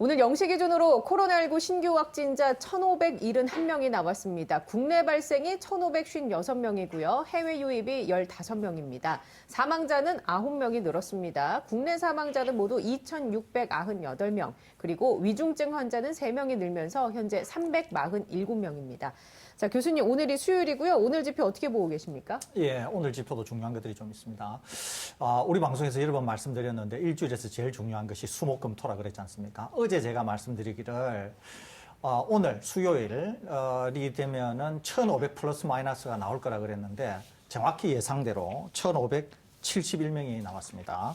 오늘 0시 기준으로 코로나19 신규 확진자 1,571명이 나왔습니다. 국내 발생이 1,556명이고요. 해외 유입이 15명입니다. 사망자는 9명이 늘었습니다. 국내 사망자는 모두 2,698명, 그리고 위중증 환자는 3명이 늘면서 현재 347명입니다. 자, 교수님, 오늘이 수요일이고요. 오늘 지표 어떻게 보고 계십니까? 예, 오늘 지표도 중요한 것들이 좀 있습니다. 우리 방송에서 여러 번 말씀드렸는데 일주일에서 제일 중요한 것이 수목금토라 그랬지 않습니까? 어제 제가 말씀드리기를 오늘 수요일이 되면은 1,500 플러스 마이너스가 나올 거라 그랬는데 정확히 예상대로 1,571명이 나왔습니다.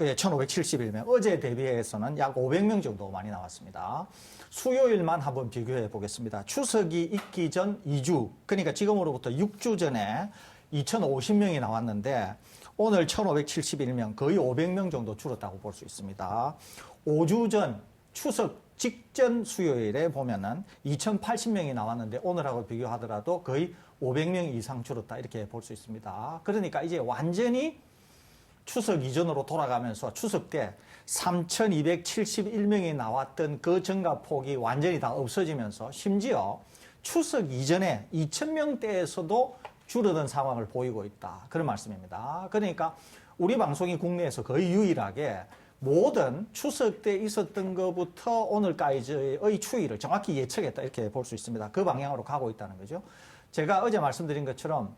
예, 1,571명. 어제 대비해서는 약 500명 정도 많이 나왔습니다. 수요일만 한번 비교해 보겠습니다. 추석이 있기 전 2주, 그러니까 지금으로부터 6주 전에 2,050명이 나왔는데 오늘 1,571명, 거의 500명 정도 줄었다고 볼 수 있습니다. 5주 전 추석 직전 수요일에 보면은 2,080명이 나왔는데 오늘하고 비교하더라도 거의 500명 이상 줄었다 이렇게 볼 수 있습니다. 그러니까 이제 완전히 추석 이전으로 돌아가면서 추석 때 3,271명이 나왔던 그 증가폭이 완전히 다 없어지면서 심지어 추석 이전에 2,000명대에서도 줄어든 상황을 보이고 있다. 그런 말씀입니다. 그러니까 우리 방송이 국내에서 거의 유일하게 모든 추석 때 있었던 것부터 오늘까지의 추이를 정확히 예측했다. 이렇게 볼 수 있습니다. 그 방향으로 가고 있다는 거죠. 제가 어제 말씀드린 것처럼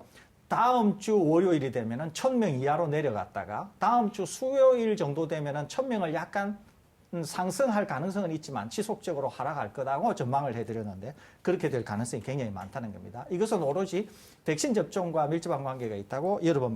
다음 주 월요일이 되면은 1,000명 이하로 내려갔다가 다음 주 수요일 정도 되면은 1,000명을 약간 상승할 가능성은 있지만 지속적으로 하락할 거라고 전망을 해드렸는데 그렇게 될 가능성이 굉장히 많다는 겁니다. 이것은 오로지 백신 접종과 밀접한 관계가 있다고 여러 번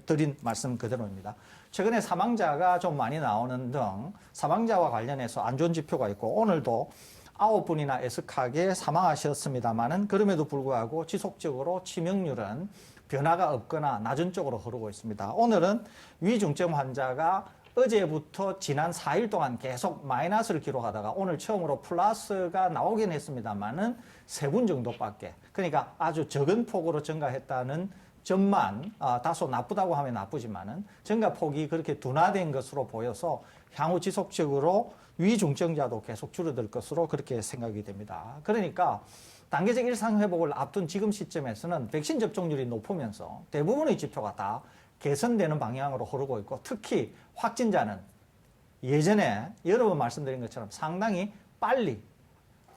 드린 말씀 그대로입니다. 최근에 사망자가 좀 많이 나오는 등 사망자와 관련해서 안 좋은 지표가 있고 오늘도 9분이나 애석하게 사망하셨습니다만은 그럼에도 불구하고 지속적으로 치명률은 변화가 없거나 낮은 쪽으로 흐르고 있습니다. 오늘은 위중증 환자가 어제부터 지난 4일 동안 계속 마이너스를 기록하다가 오늘 처음으로 플러스가 나오긴 했습니다만은 3분 정도밖에, 그러니까 아주 적은 폭으로 증가했다는 점만 다소 나쁘다고 하면 나쁘지만은 증가폭이 그렇게 둔화된 것으로 보여서 향후 지속적으로 위중증자도 계속 줄어들 것으로 그렇게 생각이 됩니다. 그러니까 단계적 일상회복을 앞둔 지금 시점에서는 백신 접종률이 높으면서 대부분의 지표가 다 개선되는 방향으로 흐르고 있고 특히 확진자는 예전에 여러 번 말씀드린 것처럼 상당히 빨리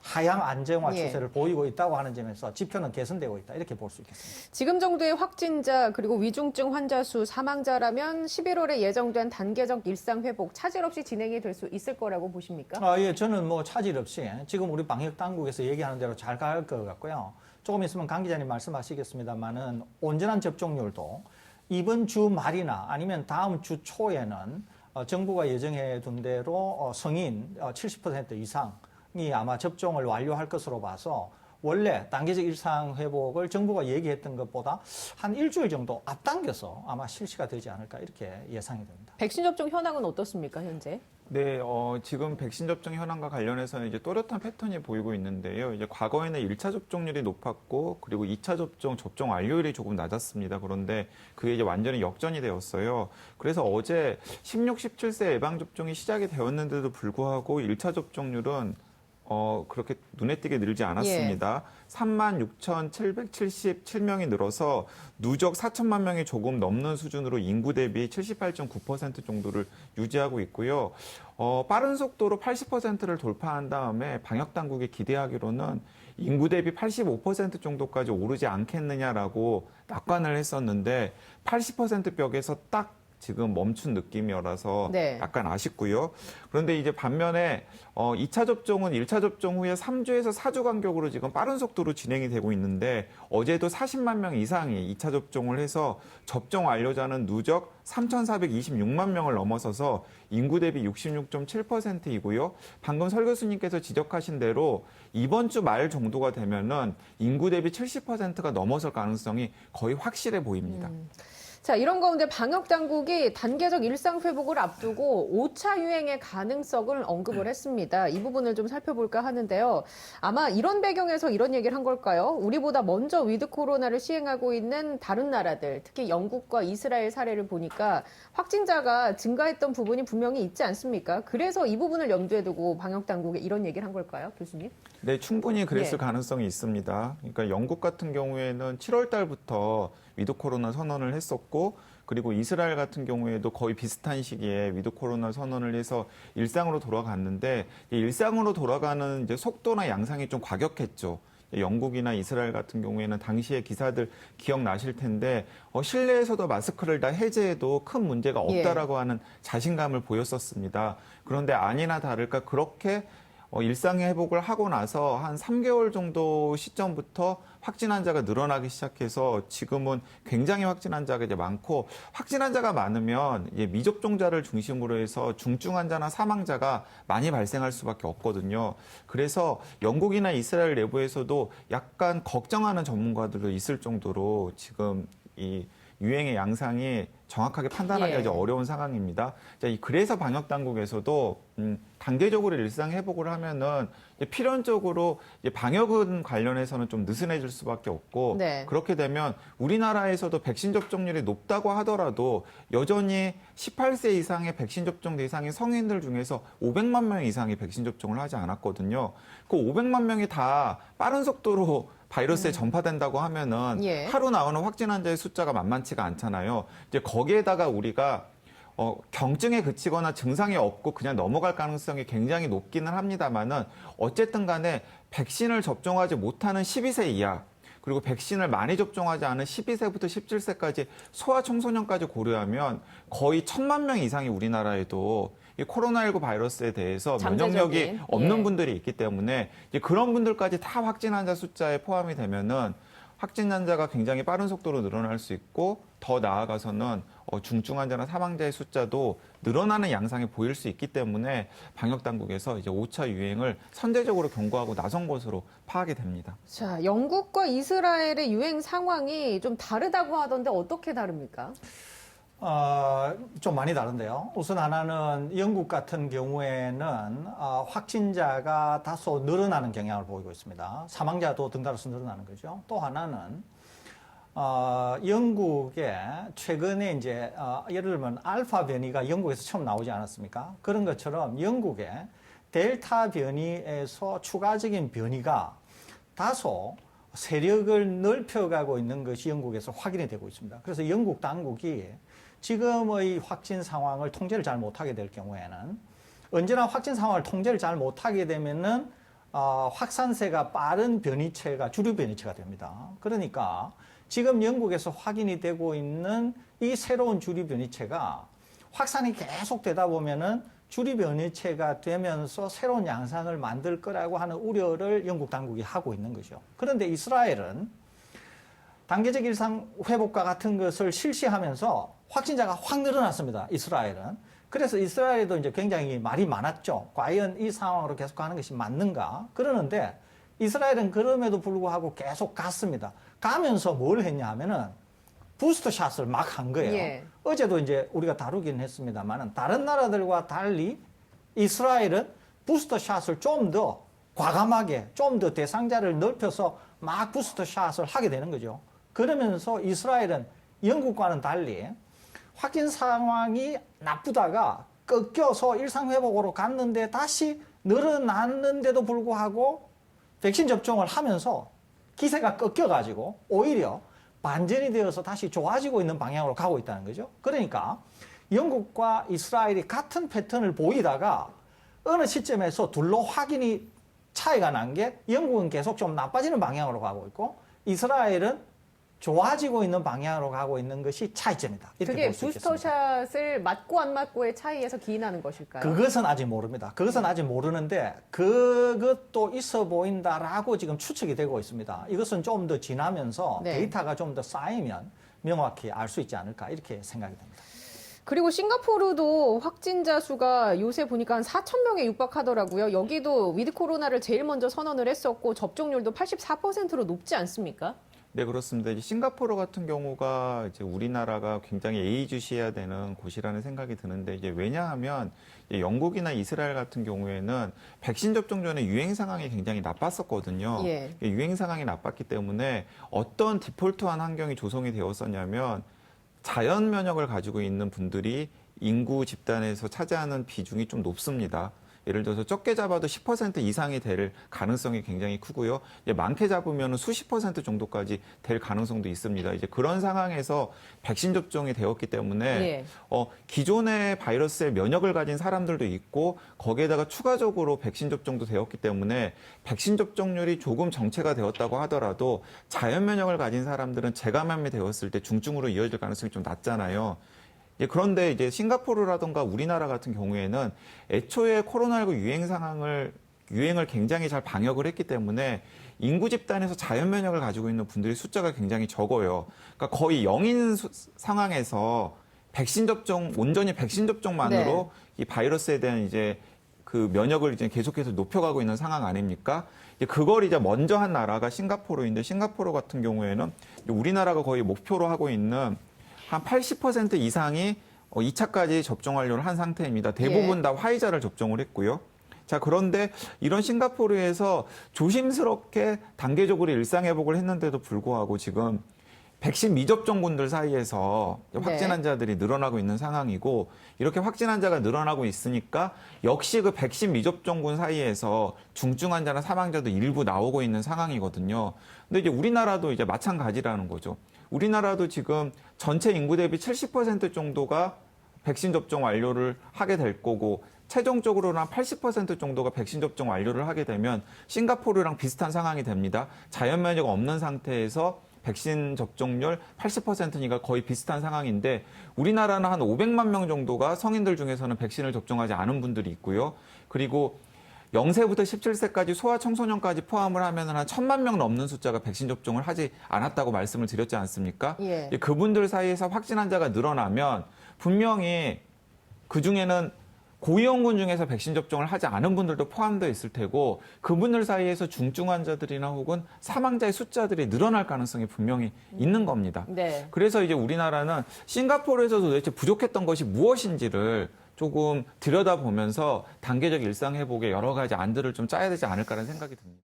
하향 안정화 추세를 보이고 있다고 하는 점에서 지표는 개선되고 있다 이렇게 볼 수 있겠습니다. 지금 정도의 확진자 그리고 위중증 환자 수 사망자라면 11월에 예정된 단계적 일상 회복 차질 없이 진행이 될 수 있을 거라고 보십니까? 예, 저는 뭐 차질 없이 지금 우리 방역 당국에서 얘기하는 대로 잘 갈 것 같고요. 조금 있으면 강 기자님 말씀하시겠습니다만은 온전한 접종률도 이번 주 말이나 아니면 다음 주 초에는 정부가 예정해 둔 대로 성인 70% 이상이 아마 접종을 완료할 것으로 봐서 원래 단계적 일상 회복을 정부가 얘기했던 것보다 한 일주일 정도 앞당겨서 아마 실시가 되지 않을까 이렇게 예상이 됩니다. 백신 접종 현황은 어떻습니까, 현재? 네, 지금 백신 접종 현황과 관련해서는 이제 또렷한 패턴이 보이고 있는데요. 이제 과거에는 1차 접종률이 높았고, 그리고 2차 접종 완료율이 조금 낮았습니다. 그런데 그게 이제 완전히 역전이 되었어요. 그래서 어제 16, 17세 예방접종이 시작이 되었는데도 불구하고 1차 접종률은 그렇게 눈에 띄게 늘지 않았습니다. 36,777명이 늘어서 누적 4천만 명이 조금 넘는 수준으로 인구 대비 78.9% 정도를 유지하고 있고요. 빠른 속도로 80%를 돌파한 다음에 방역 당국이 기대하기로는 인구 대비 85% 정도까지 오르지 않겠느냐라고 낙관을 했었는데 80% 벽에서 딱 지금 멈춘 느낌이라서 약간 아쉽고요. 그런데 이제 반면에 2차 접종은 1차 접종 후에 3주에서 4주 간격으로 지금 빠른 속도로 진행이 되고 있는데 어제도 40만 명 이상이 2차 접종을 해서 접종 완료자는 누적 3,426만 명을 넘어서서 인구 대비 66.7%이고요. 방금 설 교수님께서 지적하신 대로 이번 주 말 정도가 되면은 인구 대비 70%가 넘어설 가능성이 거의 확실해 보입니다. 자, 이런 가운데 방역 당국이 단계적 일상 회복을 앞두고 5차 유행의 가능성을 언급을 했습니다. 이 부분을 좀 살펴볼까 하는데요. 아마 이런 배경에서 이런 얘기를 한 걸까요? 우리보다 먼저 위드 코로나를 시행하고 있는 다른 나라들, 특히 영국과 이스라엘 사례를 보니까 확진자가 증가했던 부분이 분명히 있지 않습니까? 그래서 이 부분을 염두에 두고 방역 당국에 이런 얘기를 한 걸까요, 교수님? 네, 충분히 그랬을 예. 가능성이 있습니다. 그러니까 영국 같은 경우에는 7월 달부터 위드 코로나 선언을 했었고, 그리고 이스라엘 같은 경우에도 거의 비슷한 시기에 위드 코로나 선언을 해서 일상으로 돌아갔는데, 이 일상으로 돌아가는 이제 속도나 양상이 좀 과격했죠. 영국이나 이스라엘 같은 경우에는 당시의 기사들 기억나실 텐데 실내에서도 마스크를 다 해제해도 큰 문제가 없다라고 하는 자신감을 보였었습니다. 그런데 아니나 다를까 그렇게 일상의 회복을 하고 나서 한 3개월 정도 시점부터 확진 환자가 늘어나기 시작해서 지금은 굉장히 확진 환자가 이제 많고, 확진 환자가 많으면 이제 미접종자를 중심으로 해서 중증 환자나 사망자가 많이 발생할 수밖에 없거든요. 그래서 영국이나 이스라엘 내부에서도 약간 걱정하는 전문가들도 있을 정도로 지금 이 유행의 양상이 정확하게 판단하기가 이제 어려운 상황입니다. 그래서 방역 당국에서도 단계적으로 일상 회복을 하면은 필연적으로 방역은 관련해서는 좀 느슨해질 수밖에 없고, 네. 그렇게 되면 우리나라에서도 백신 접종률이 높다고 하더라도 여전히 18세 이상의 백신 접종 대상인 성인들 중에서 500만 명 이상이 백신 접종을 하지 않았거든요. 그 500만 명이 다 빠른 속도로 바이러스에 전파된다고 하면은 예. 하루 나오는 확진 환자의 숫자가 만만치가 않잖아요. 이제 거기에다가 우리가 경증에 그치거나 증상이 없고 그냥 넘어갈 가능성이 굉장히 높기는 합니다만은 어쨌든 간에 백신을 접종하지 못하는 12세 이하, 그리고 백신을 많이 접종하지 않은 12세부터 17세까지 소아청소년까지 고려하면 거의 1,000만 명 이상이 우리나라에도 이 코로나19 바이러스에 대해서 면역력이 잠재적인, 없는 예. 분들이 있기 때문에 이제 그런 분들까지 다 확진 환자 숫자에 포함이 되면은 확진 환자가 굉장히 빠른 속도로 늘어날 수 있고, 더 나아가서는 중증 환자나 사망자의 숫자도 늘어나는 양상이 보일 수 있기 때문에 방역 당국에서 이제 5차 유행을 선제적으로 경고하고 나선 것으로 파악이 됩니다. 자, 영국과 이스라엘의 유행 상황이 좀 다르다고 하던데 어떻게 다릅니까? 좀 많이 다른데요. 우선 하나는 영국 같은 경우에는 확진자가 다소 늘어나는 경향을 보이고 있습니다. 사망자도 등달아서 늘어나는 거죠. 또 하나는 영국에 최근에 이제 예를 들면 알파 변이가 영국에서 처음 나오지 않았습니까? 그런 것처럼 영국의 델타 변이에서 추가적인 변이가 다소 세력을 넓혀가고 있는 것이 영국에서 확인이 되고 있습니다. 그래서 영국 당국이 지금의 확진 상황을 통제를 잘 못하게 될 경우에는, 언제나 확진 상황을 통제를 잘 못하게 되면은 확산세가 빠른 변이체가 주류 변이체가 됩니다. 그러니까 지금 영국에서 확인이 되고 있는 이 새로운 주류 변이체가 확산이 계속되다 보면은 주류 변이체가 되면서 새로운 양상을 만들 거라고 하는 우려를 영국 당국이 하고 있는 거죠. 그런데 이스라엘은 단계적 일상 회복과 같은 것을 실시하면서 확진자가 확 늘어났습니다. 이스라엘은. 그래서 이스라엘도 이제 굉장히 말이 많았죠. 과연 이 상황으로 계속 가는 것이 맞는가? 그러는데 이스라엘은 그럼에도 불구하고 계속 갔습니다. 가면서 뭘 했냐 하면은 부스터 샷을 막 한 거예요. 예. 어제도 이제 우리가 다루긴 했습니다만은 다른 나라들과 달리 이스라엘은 부스터 샷을 좀 더 과감하게, 좀 더 대상자를 넓혀서 막 부스터 샷을 하게 되는 거죠. 그러면서 이스라엘은 영국과는 달리 확진 상황이 나쁘다가 꺾여서 일상회복으로 갔는데 다시 늘어났는데도 불구하고 백신 접종을 하면서 기세가 꺾여가지고 오히려 반전이 되어서 다시 좋아지고 있는 방향으로 가고 있다는 거죠. 그러니까 영국과 이스라엘이 같은 패턴을 보이다가 어느 시점에서 둘로 확인이 차이가 난 게 영국은 계속 좀 나빠지는 방향으로 가고 있고 이스라엘은 좋아지고 있는 방향으로 가고 있는 것이 차이점이다. 이렇게 그게 볼 수 있겠습니다. 부스터샷을 맞고 안 맞고의 차이에서 기인하는 것일까요? 그것은 아직 모릅니다. 그것은 아직 모르는데 그것도 있어 보인다라고 지금 추측이 되고 있습니다. 이것은 좀 더 지나면서 네. 데이터가 좀 더 쌓이면 명확히 알 수 있지 않을까 이렇게 생각이 됩니다. 그리고 싱가포르도 확진자 수가 요새 보니까 한 4천 명에 육박하더라고요. 여기도 위드 코로나를 제일 먼저 선언을 했었고 접종률도 84%로 높지 않습니까? 네, 그렇습니다. 이제 싱가포르 같은 경우가 이제 우리나라가 굉장히 예의주시해야 되는 곳이라는 생각이 드는데 이제 왜냐하면 이제 영국이나 이스라엘 같은 경우에는 백신 접종 전에 유행 상황이 굉장히 나빴었거든요. 예. 유행 상황이 나빴기 때문에 어떤 디폴트한 환경이 조성이 되었었냐면 자연 면역을 가지고 있는 분들이 인구 집단에서 차지하는 비중이 좀 높습니다. 예를 들어서 적게 잡아도 10% 이상이 될 가능성이 굉장히 크고요. 이제 많게 잡으면 수십 % 정도까지 될 가능성도 있습니다. 이제 그런 상황에서 백신 접종이 되었기 때문에 예. 기존의 바이러스에 면역을 가진 사람들도 있고 거기에다가 추가적으로 백신 접종도 되었기 때문에 백신 접종률이 조금 정체가 되었다고 하더라도 자연 면역을 가진 사람들은 재감염이 되었을 때 중증으로 이어질 가능성이 좀 낮잖아요. 그런데 이제 싱가포르라든가 우리나라 같은 경우에는 애초에 코로나19 유행을 굉장히 잘 방역을 했기 때문에 인구 집단에서 자연 면역을 가지고 있는 분들의 숫자가 굉장히 적어요. 그러니까 거의 0인 상황에서 온전히 백신 접종만으로 이 바이러스에 대한 이제 그 면역을 이제 계속해서 높여가고 있는 상황 아닙니까? 그걸 이제 먼저 한 나라가 싱가포르인데 싱가포르 같은 경우에는 우리나라가 거의 목표로 하고 있는 한 80% 이상이 2차까지 접종 완료를 한 상태입니다. 대부분 다 화이자를 접종을 했고요. 자, 그런데 이런 싱가포르에서 조심스럽게 단계적으로 일상회복을 했는데도 불구하고 지금 백신 미접종군들 사이에서 확진 환자들이 늘어나고 있는 상황이고 이렇게 확진 환자가 늘어나고 있으니까 역시 그 백신 미접종군 사이에서 중증 환자나 사망자도 일부 나오고 있는 상황이거든요. 근데 이제 우리나라도 이제 마찬가지라는 거죠. 우리나라도 지금 전체 인구 대비 70% 정도가 백신 접종 완료를 하게 될 거고 최종적으로는 한 80% 정도가 백신 접종 완료를 하게 되면 싱가포르랑 비슷한 상황이 됩니다. 자연 면역 없는 상태에서 백신 접종률 80%니까 거의 비슷한 상황인데 우리나라는 한 500만 명 정도가 성인들 중에서는 백신을 접종하지 않은 분들이 있고요. 그리고 0세부터 17세까지 소아청소년까지 포함을 하면 한 1,000만 명 넘는 숫자가 백신 접종을 하지 않았다고 말씀을 드렸지 않습니까? 예. 그분들 사이에서 확진 환자가 늘어나면 분명히 그중에는 고위험군 중에서 백신 접종을 하지 않은 분들도 포함되어 있을 테고 그분들 사이에서 중증 환자들이나 혹은 사망자의 숫자들이 늘어날 가능성이 분명히 있는 겁니다. 네. 그래서 이제 우리나라는 싱가포르에서도 도대체 부족했던 것이 무엇인지를 조금 들여다보면서 단계적 일상 회복에 여러 가지 안들을 좀 짜야 되지 않을까라는 생각이 듭니다.